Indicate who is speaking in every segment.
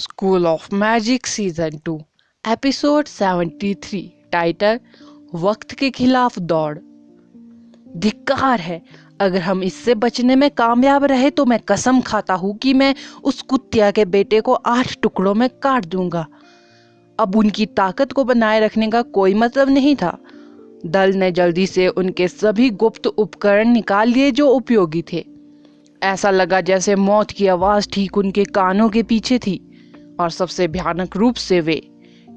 Speaker 1: School of magic season 2 episode 73 title वक्त के खिलाफ दौड़। धिक्कार है, अगर हम इससे बचने में कामयाब रहे तो मैं कसम खाता हूं कि मैं उस कुत्तिया के बेटे को 8 टुकड़ों में काट दूंगा। अब उनकी ताकत को बनाए रखने का कोई मतलब नहीं था। दल ने जल्दी से उनके सभी गुप्त उपकरण निकाल लिए जो उपयोगी थे। ऐसा लगा जैसे मौत की आवाज ठीक उनके कानों के पीछे थी और सबसे भयानक रूप से वे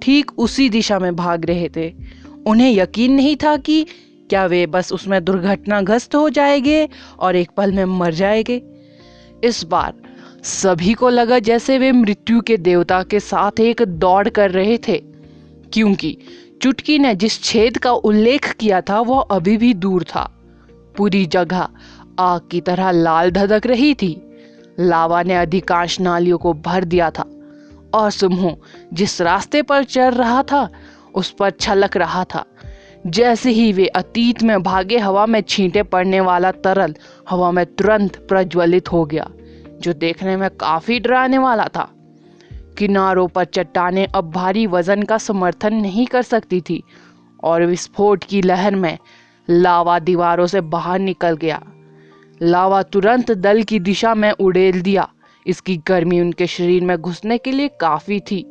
Speaker 1: ठीक उसी दिशा में भाग रहे थे। उन्हें यकीन नहीं था कि क्या वे बस उसमें दुर्घटनाग्रस्त हो जाएंगे और एक पल में मर जाएंगे। इस बार सभी को लगा जैसे वे मृत्यु के देवता के साथ एक दौड़ कर रहे थे, क्योंकि चुटकी ने जिस छेद का उल्लेख किया था वह अभी भी दूर था। पूरी जगह आग की तरह लाल धधक रही थी। लावा ने अधिकांश नालियों को भर दिया था और समूह जिस रास्ते पर चल रहा था उस पर छलक रहा था। जैसे ही वे अतीत में भागे, हवा में छींटे पड़ने वाला तरल हवा में तुरंत प्रज्वलित हो गया, जो देखने में काफी डराने वाला था। किनारों पर चट्टानें अब भारी वजन का समर्थन नहीं कर सकती थी और विस्फोट की लहर में लावा दीवारों से बाहर निकल गया। लावा तुरंत दल की दिशा में उड़ेल दिया। इसकी गर्मी उनके शरीर में घुसने के लिए काफी थी।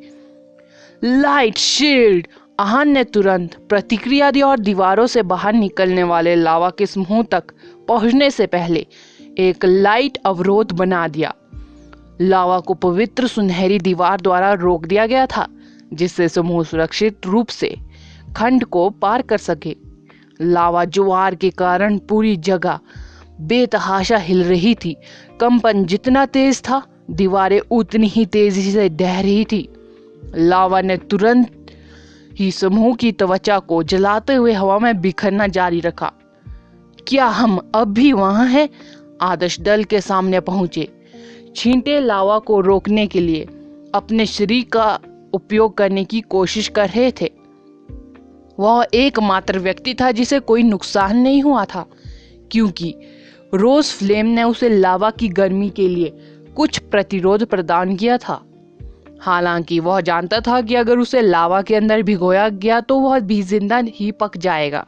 Speaker 1: Light shield! आहान ने तुरंत प्रतिक्रिया दी और दीवारों से बाहर निकलने वाले लावा के समूह तक पहुंचने से पहले एक लाइट अवरोध बना दिया। लावा को पवित्र सुनहरी दीवार द्वारा रोक दिया गया था, जिससे समूह सुरक्षित रूप से खंड को पार कर सके। लावा ज्वार के कारण पूरी जगह बेतहाशा हिल रही थी। कंपन जितना तेज था, दीवारें उतनी ही तेजी से ढह रही थी। लावा ने तुरंत ही समूह की त्वचा को जलाते हुए हवा में बिखरना जारी रखा। क्या हम अब भी वहां हैं? आदर्श दल के सामने पहुंचे। छींटे लावा को रोकने के लिए अपने शरीर का उपयोग करने की कोशिश कर रहे थे। वह एकमात्र व्यक्ति था जिसे कोई नुकसान नहीं हुआ था, क्योंकि रोज फ्लेम ने उसे लावा की गर्मी के लिए कुछ प्रतिरोध प्रदान किया था। हालांकि वह जानता था कि अगर उसे लावा के अंदर भिगोया गया तो वह भी जिंदा ही पक जाएगा।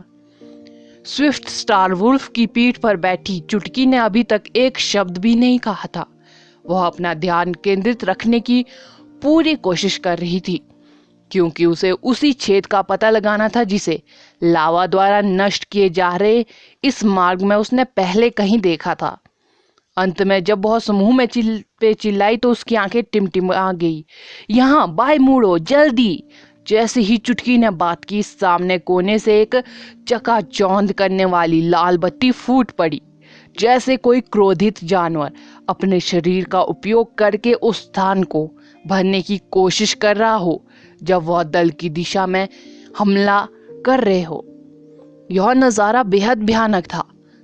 Speaker 1: स्विफ्ट स्टार वुल्फ की पीठ पर बैठी चुटकी ने अभी तक एक शब्द भी नहीं कहा था। वह अपना ध्यान केंद्रित रखने की पूरी कोशिश कर रही थी, क्योंकि उसे उसी छेद का पता लगाना था जिसे लावा द्वारा नष्ट किए जा रहे इस मार्ग में उसने पहले कहीं देखा था। अंत में जब वह समूह में चिल्लाई तो उसकी आंखें टिमटिमा गई। यहाँ बाएं मुड़ो, जल्दी! जैसे ही चुटकी ने बात की, सामने कोने से एक चकाचौंध करने वाली लाल बत्ती फूट पड़ी, जैसे कोई क्रोधित जानवर अपने शरीर का उपयोग करके उस स्थान को भरने की कोशिश कर रहा हो जब वह दल की दिशा में हमला कर रहे हो। यह नजारा बेहद भयानक था,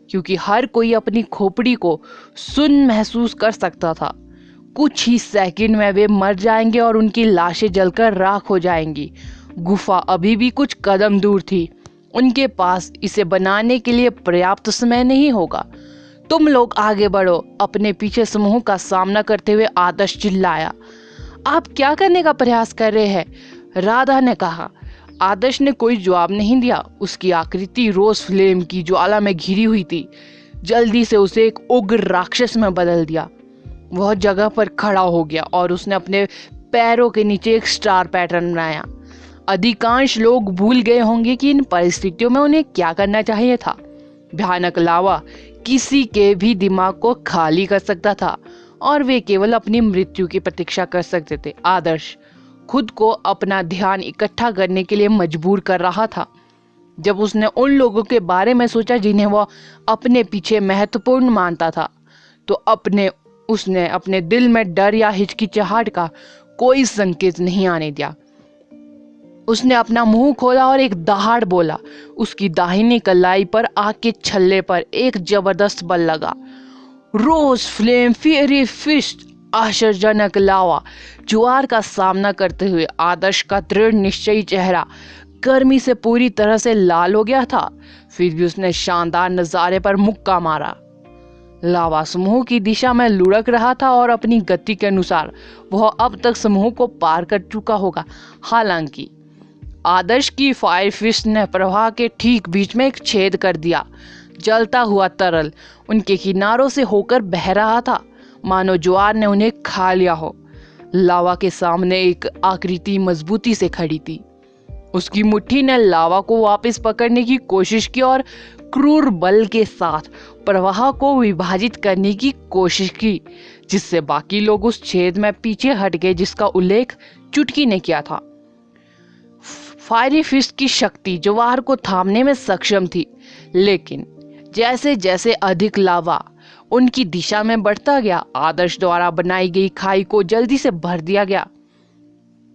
Speaker 1: क्योंकि हर कोई अपनी खोपड़ी को सुन्न महसूस कर सकता था। कुछ ही सेकंड में वे मर जाएंगे और उनकी लाशें जलकर राख हो जाएंगी। गुफा अभी भी कुछ कदम दूर थी। उनके पास इसे बनाने के लिए पर्याप्त समय नहीं होगा। तुम लोग आगे बढ़ो, अपने पीछे समूह का सामना करते हुए आदर्श चिल्लाया। आप क्या करने का प्रयास कर रहे हैं? राधा ने कहा। आदर्श ने कोई जवाब नहीं दिया। उसकी आकृति रोज फ्लेम की ज्वाला में घिरी हुई थी। जल्दी से उसे एक उग्र राक्षस में बदल दिया। वह जगह पर खड़ा हो गया और उसने अपने पैरों के नीचे एक स्टार पैटर्न बनाया। अधिकांश लोग भूल गए होंगे कि इन परिस्थितियों में उन्हें क्या करना चाहिए था। भयानक लावा किसी के भी दिमाग को खाली कर सकता था और वे केवल अपनी मृत्यु की प्रतीक्षा कर सकते थे। आदर्श खुद को अपना ध्यान इकट्ठा करने के लिए मजबूर कर रहा था। जब उसने उन लोगों के बारे में सोचा जिन्हें वह अपने पीछे महत्वपूर्ण मानता था, तो उसने अपने दिल में डर या हिचकिचाहट का कोई संकेत नहीं आने दिया। उसने अपना मुंह खोला और एक दहाड़ बोला। उसकी दाहिनी कलाई पर आग के छल्ले पर एक जबरदस्त बल लगा। रोज फ्लेम फियरी फिस्ट! आश्चर्यजनक लावा ज्वार का सामना करते हुए आदर्श का दृढ़ निश्चयी चेहरा गर्मी से पूरी तरह से लाल हो गया था। फिर भी उसने शानदार नजारे पर मुक्का मारा। लावा समूह की दिशा में लुढ़क रहा था और अपनी गति के अनुसार वह अब तक समूह को पार कर चुका होगा। हालांकि आदर्श की फायर फिस्ट ने प्रवाह के ठीक बीच में एक छेद कर दिया। जलता हुआ तरल उनके किनारों से होकर बह रहा था, मानो ज्वार ने उन्हें खा लिया हो। लावा के सामने एक आकृति मजबूती से खड़ी थी। उसकी मुट्ठी ने लावा को वापस पकड़ने की कोशिश की और क्रूर बल के साथ प्रवाह को विभाजित करने की कोशिश की, जिससे बाकी लोग उस छेद में पीछे हट गए जिसका उल्लेख चुटकी ने किया था। फायरी फिस्ट की शक्ति ज्वार को थामने में सक्षम थी, लेकिन जैसे जैसे अधिक लावा उनकी दिशा में बढ़ता गया, आदर्श द्वारा बनाई गई खाई को जल्दी से भर दिया गया।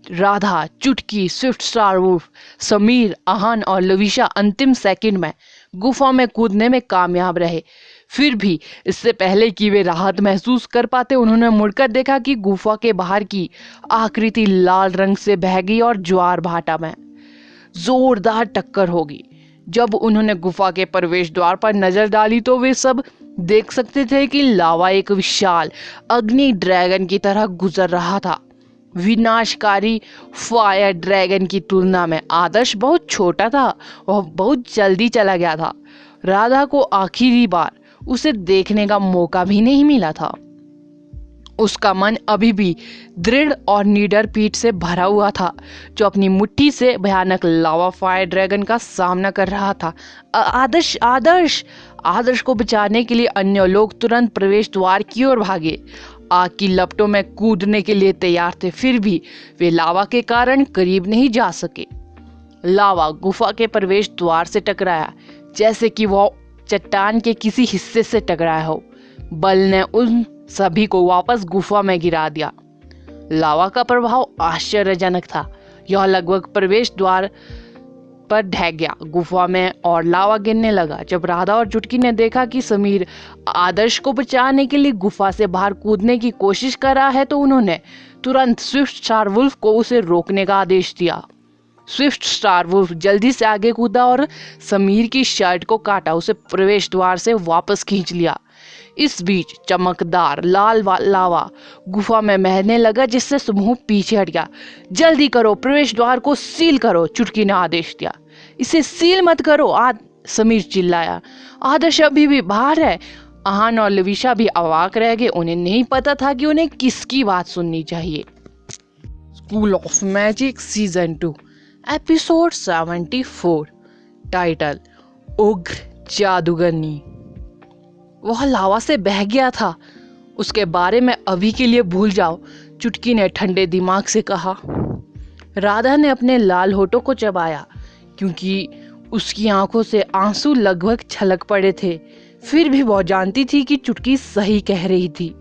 Speaker 1: राधा, चुटकी, स्विफ्ट स्टार वुल्फ, समीर, आहान और लविशा अंतिम सेकंड में गुफा में कूदने में कामयाब रहे। फिर भी इससे पहले कि वे राहत महसूस कर पाते, उन्होंने मुड़कर देखा कि गुफा के बाहर की आकृति लाल रंग से बह गई और ज्वार भाटा में जोरदार टक्कर होगी। जब उन्होंने गुफा के प्रवेश द्वार पर नजर डाली तो वे सब देख सकते थे कि लावा एक विशाल अग्नि ड्रैगन की तरह गुजर रहा था। विनाशकारी फायर ड्रैगन की तुलना में आदर्श बहुत छोटा था, वह बहुत जल्दी चला गया था। राधा को आखिरी बार उसे देखने का मौका भी नहीं मिला था। उसका मन अभी भी दृढ़ और निडर पीठ से भरा हुआ था, जो अपनी मुट्ठी से भयानक लावा फायर ड्रैगन का सामना कर रहा था। आदर्श आदर्श आदर्श को बचाने के लिए अन्य लोग तुरंत प्रवेश द्वार की ओर भागे, आग की लपटों में कूदने के लिए तैयार थे। फिर भी वे लावा के कारण करीब नहीं जा सके। लावा गुफा के प्रवेश द्वार से टकराया, जैसे कि वह चट्टान के किसी हिस्से से टकराया हो। बल ने उन सभी को वापस गुफा में गिरा दिया। लावा का प्रभाव आश्चर्यजनक था। यह लगभग प्रवेश द्वार पर ढह गया गुफा में और लावा गिरने लगा। जब राधा और चुटकी ने देखा कि समीर आदर्श को बचाने के लिए गुफा से बाहर कूदने की कोशिश कर रहा है, तो उन्होंने तुरंत स्विफ्ट स्टार वुल्फ को उसे रोकने का आदेश दिया। स्विफ्ट स्टार वुल्फ जल्दी से आगे कूदा और समीर की शर्ट को काटा, उसे प्रवेश द्वार से वापस खींच लिया। इस बीच चमकदार लाल लावा गुफा में बहने लगा, जिससे समूह पीछे हट गया। जल्दी करो, प्रवेश द्वार को सील करो, चुटकी ने आदेश दिया। इसे सील मत करो, समीर चिल्लाया। आदर्श अभी भी बाहर है। आहान और लविशा भी अवाक रह गए। उन्हें नहीं पता था कि उन्हें किसकी बात सुननी चाहिए। School of magic season 2 episode 74 title उग्र जादूगरनी। वह लावा से बह गया था, उसके बारे में अभी के लिए भूल जाओ, चुटकी ने ठंडे दिमाग से कहा। राधा ने अपने लाल होठों को चबाया, क्योंकि उसकी आंखों से आंसू लगभग छलक पड़े थे। फिर भी वह जानती थी कि चुटकी सही कह रही थी।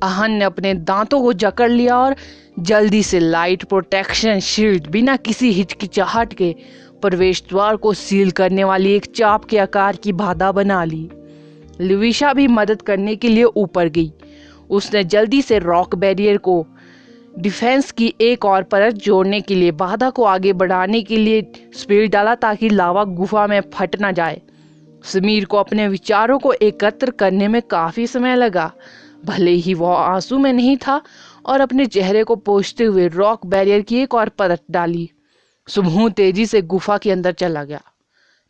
Speaker 1: आहन ने अपने दांतों को जकड़ लिया और जल्दी से लाइट प्रोटेक्शन शील्ड बिना किसी हिचकिचाहट के प्रवेश द्वार को सील करने वाली एक चाप के आकार की बाधा बना ली। लविशा भी मदद करने के लिए ऊपर गई। उसने जल्दी से रॉक बैरियर को डिफेंस की एक और परत जोड़ने के लिए बाधा को आगे बढ़ाने के लिए स्पीड डाला, ताकि लावा गुफा में फट न जाए। समीर को अपने विचारों को एकत्र करने में काफी समय लगा। भले ही वह आंसू में नहीं था और अपने चेहरे को पोंछते हुए रॉक बैरियर की एक और परत डाली। समूह तेजी से गुफा के अंदर चला गया।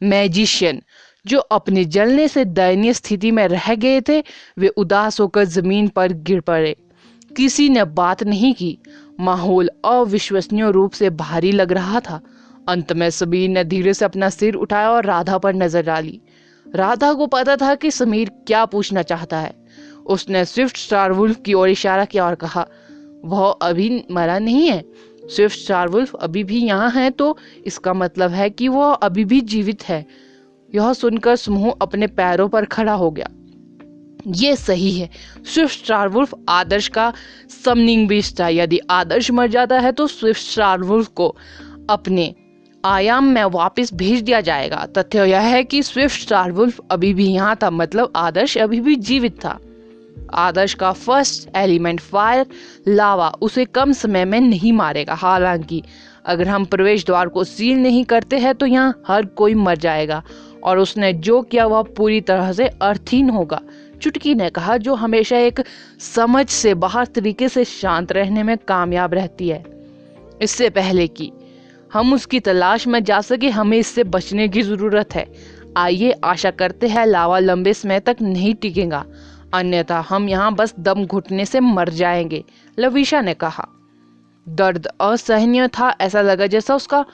Speaker 1: मैजिशियन जो अपने जलने से दयनीय स्थिति में रह गए थे, वे उदास होकर जमीन पर गिर पड़े। किसी ने बात नहीं की। माहौल अविश्वसनीय रूप से भारी लग रहा था। अंत में समीर ने धीरे से अपना सिर उठाया और राधा पर नजर डाली। राधा को पता था कि समीर क्या पूछना चाहता है। उसने स्विफ्ट स्टार वुल्फ की ओर इशारा किया और कहा, वह अभी मरा नहीं है। स्विफ्ट स्टार वुल्फ अभी भी यहाँ है, तो इसका मतलब है कि वह अभी भी जीवित है। यह सुनकर समूह अपने पैरों पर खड़ा हो गया। ये सही है, स्विफ्ट स्टार वुल्फ आदर्श का समनिंग बीस्ट था। यदि आदर्श मर जाता है तो स्विफ्ट स्टार वुल्फ को अपने आयाम में वापस भेज दिया जाएगा। तथ्य यह है कि स्विफ्ट स्टार वुल्फ अभी भी यहाँ था, मतलब आदर्श अभी भी जीवित था। आदर्श का फर्स्ट एलिमेंट फायर लावा उसे कम समय में नहीं मारेगा। हालांकि अगर हम प्रवेश द्वार को सील नहीं करते हैं तो यहाँ हर कोई मर जाएगा, और उसने जो किया वह पूरी तरह से अर्थहीन होगा। चुटकी ने कहा, जो हमेशा एक समझ से बाहर तरीके से शांत रहने में कामयाब रहती है। इससे पहले कि हम उसकी तलाश में जा सके, हमें इससे बचने की जरूरत है। आइए आशा करते हैं लावा लंबे समय तक नहीं टिकेगा, अन्यथा हम यहाँ बस दम घुटने से मर जाएंगे, लवीशा ने कहा। दर्द असहनीय था, ऐसा लगा जैसा उसका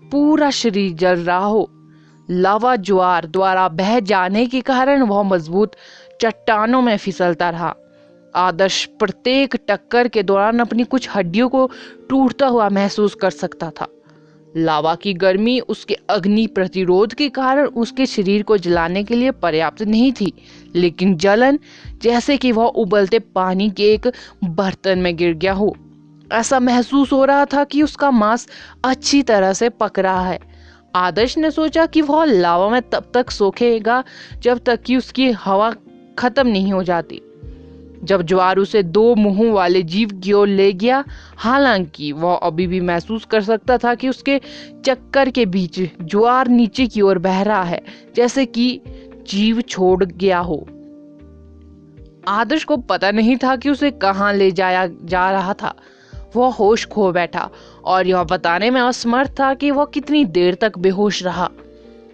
Speaker 1: पूरा शरीर जल रहा हो। लावा ज्वार द्वारा बह जाने के कारण वह मजबूत चट्टानों में फिसलता रहा। आदर्श प्रत्येक टक्कर के दौरान अपनी कुछ हड्डियों को टूटता हुआ महसूस कर सकता था। लावा की गर्मी उसके अग्नि प्रतिरोध के कारण उसके शरीर को जलाने के लिए पर्याप्त नहीं थी, लेकिन जलन जैसे कि वह उबलते पानी के एक बर्तन में गिर गया हो। ऐसा महसूस हो रहा था कि उसका मांस अच्छी तरह से पक रहा है। आदर्श ने सोचा कि वह लावा में तब तक सोखेगा जब तक कि उसकी हवा खत्म नहीं हो जाती। जब ज्वार उसे दो मुंहों वाले जीव की ओर ले गया, हालांकि वह अभी भी महसूस कर सकता था कि उसके चक्कर के बीच ज्वार नीचे की ओर बह रहा है, जैसे कि जीव छोड़ गया हो। आदर्श को पता नहीं था कि उसे कहाँ ले जाया जा रहा था। वह होश खो बैठा और यह बताने में असमर्थ था कि वह कितनी देर तक बेहोश रहा।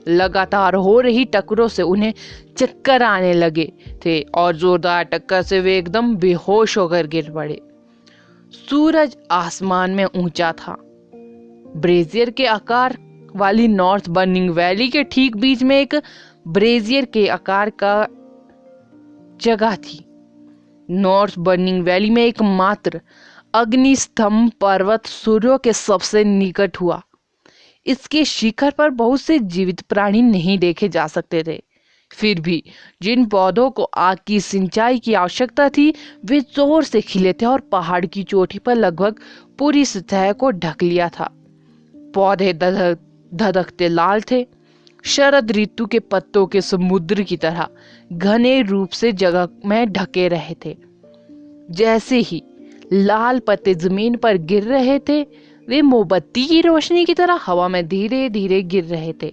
Speaker 1: लगातार हो रही टक्करों से उन्हें चक्कर आने लगे थे और जोरदार टक्कर से वे एकदम बेहोश होकर गिर पड़े। सूरज आसमान में ऊंचा था। ब्रेजियर के आकार वाली नॉर्थ बर्निंग वैली के ठीक बीच में एक ब्रेजियर के आकार का जगह थी। नॉर्थ बर्निंग वैली में एकमात्र अग्निस्तंभ पर्वत सूर्य के सबसे निकट हुआ। इसके शिखर पर बहुत से जीवित प्राणी नहीं देखे जा सकते थे। फिर भी जिन पौधों को आग की सिंचाई की आवश्यकता थी, वे जोर से खिले थे और पहाड़ की चोटी पर लगभग पूरी सतह को ढक लिया था। पौधे धधकते लाल थे, शरद ऋतु के पत्तों के समुद्र की तरह घने रूप से जगह में ढके रहे थे। जैसे ही लाल पत्ते जमीन पर गिर रहे थे, वे मोमबत्ती की रोशनी की तरह हवा में धीरे धीरे गिर रहे थे।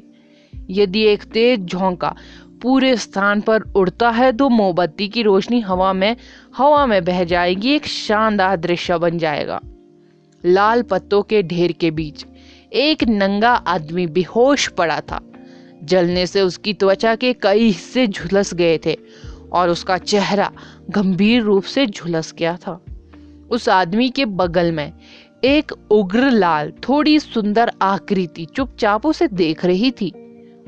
Speaker 1: यदि एक तेज झोंका पूरे स्थान पर उड़ता है तो मोमबत्ती की रोशनी हवा में बह जाएगी, एक शानदार दृश्य बन जाएगा। लाल पत्तों के ढेर के बीच एक नंगा आदमी बेहोश पड़ा था। जलने से उसकी त्वचा के कई हिस्से झुलस गए थे और उसका चेहरा गंभीर रूप से झुलस गया था। उस आदमी के बगल में एक उग्र लाल थोड़ी सुंदर आकृति चुपचाप उसे देख रही थी।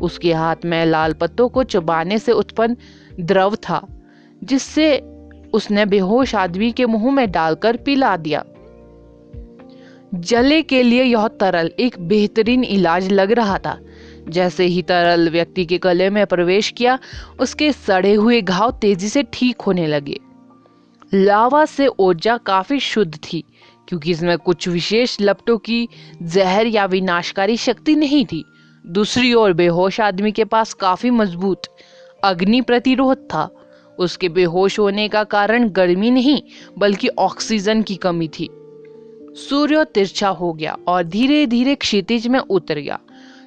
Speaker 1: उसके हाथ में लाल पत्तों को चबाने से उत्पन्न द्रव था, जिससे उसने बेहोश आदमी के मुंह में डालकर पिला दिया। जले के लिए यह तरल एक बेहतरीन इलाज लग रहा था। जैसे ही तरल व्यक्ति के गले में प्रवेश किया, उसके सड़े हुए घाव तेजी से ठीक होने लगे। लावा से ऊर्जा काफी शुद्ध थी, क्योंकि इसमें कुछ विशेष लपटों की जहर या विनाशकारी शक्ति नहीं थी। दूसरी ओर बेहोश आदमी के पास काफी मजबूत अग्नि प्रतिरोध था। उसके बेहोश होने का कारण गर्मी नहीं, बल्कि ऑक्सीजन की कमी थी। सूर्य तिरछा हो गया और धीरे धीरे क्षितिज में उतर गया।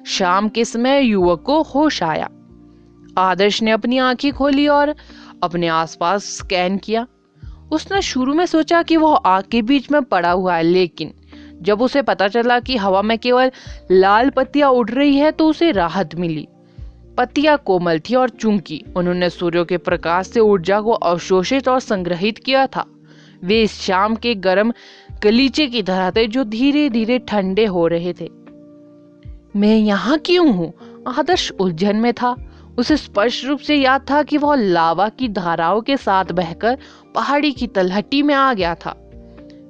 Speaker 1: शाम के समय युवक को होश आया। आदर्श ने अपनी आंखें खोली और अपने आसपास स्कैन किया। उसने शुरू में सोचा कि वह आग के बीच में पड़ा हुआ है, लेकिन जब उसे पता चला कि हवा में केवल लाल पत्तियां उड़ रही है तो उसे राहत मिली। पत्तियां कोमल थी और चूंकि उन्होंने सूर्य के प्रकाश से ऊर्जा को अवशोषित और संग्रहित किया था, वे इस शाम के गर्म गलीचे की तरह थे जो धीरे धीरे ठंडे हो रहे थे। मैं यहाँ क्यों हूँ? आदर्श उलझन में था। उसे स्पष्ट रूप से याद था कि वह लावा की धाराओं के साथ बहकर पहाड़ी की तलहटी में आ गया था।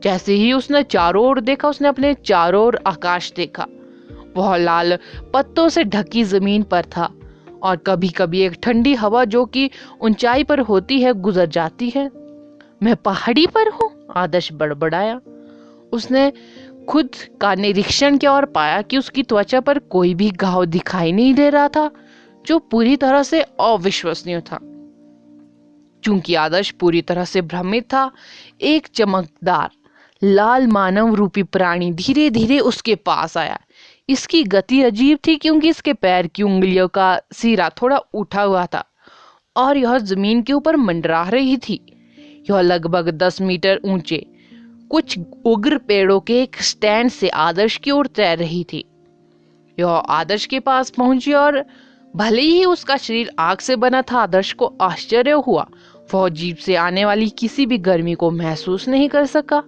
Speaker 1: जैसे ही उसने चारों ओर देखा, उसने अपने चारों ओर आकाश देखा। वह लाल पत्तों से ढकी जमीन पर था और कभी कभी एक ठंडी हवा जो कि ऊंचाई पर होती है गुजर जाती है। मैं पहाड़ी पर हूँ, आदर्श बड़बड़ाया। उसने खुद का निरीक्षण किया और पाया कि उसकी त्वचा पर कोई भी घाव दिखाई नहीं दे रहा था, जो पूरी तरह से अविश्वसनीय था। चूंकि आदर्श पूरी तरह से भ्रमित था, एक चमकदार लाल मानव रूपी प्राणी धीरे धीरे उसके पास आया। इसकी गति अजीब थी, क्योंकि इसके पैर की उंगलियों का सिरा थोड़ा उठा हुआ था और यह जमीन के ऊपर मंडरा रही थी। यह लगभग 10 मीटर ऊंचे कुछ उग्र पेड़ों के एक स्टैंड से आदर्श की ओर तैर रही थी। यह आदर्श के पास पहुंची और भले ही उसका शरीर आग से बना था, आदर्श को आश्चर्य हुआ। वह जीप से आने वाली किसी भी गर्मी को महसूस नहीं कर सका।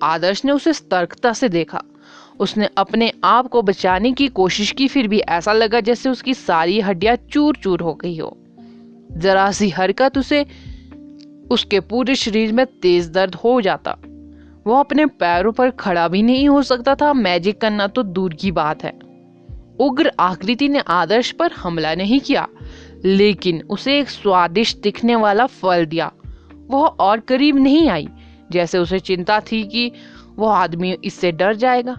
Speaker 1: आदर्श ने उसे सतर्कता से देखा। उसने अपने आप को बचाने की कोशिश की, फिर भी ऐसा लगा जैसे उसकी सारी हड्डियां चूर चूर हो गई हो। जरा सी हरकत उसे उसके पूरे शरीर में तेज दर्द हो जाता। वो अपने पैरों पर खड़ा भी नहीं हो सकता था, मैजिक करना तो दूर की बात है। उग्र आकृति ने आदर्श पर हमला नहीं किया, लेकिन उसे एक स्वादिष्ट दिखने वाला फल दिया। वह और करीब नहीं आई, जैसे उसे चिंता थी कि वह आदमी इससे डर जाएगा।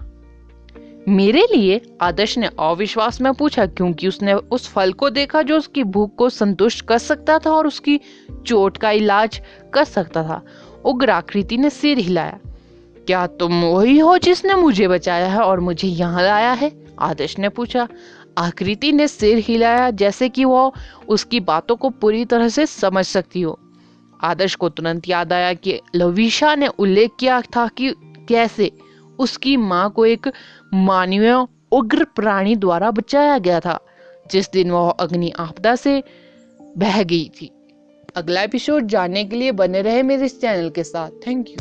Speaker 1: मेरे लिए? आदर्श ने अविश्वास में पूछा, क्योंकि उसने उस फल को देखा जो उसकी भूख को संतुष्ट कर सकता था और उसकी चोट का इलाज कर सकता था। उग्र आकृति ने सिर हिलाया। क्या तुम वही हो जिसने मुझे बचाया है और मुझे यहाँ लाया है? आदर्श ने पूछा। आकृति ने सिर हिलाया, जैसे कि वो उसकी बातों को पूरी तरह से समझ सकती हो। आदर्श को तुरंत याद आया कि लविशा ने उल्लेख किया था कि कैसे उसकी माँ को एक मानवीय उग्र प्राणी द्वारा बचाया गया था जिस दिन वह अग्नि आपदा से बह गई थी। अगला एपिसोड जानने के लिए बने रहे मेरे इस चैनल के साथ। Thank you.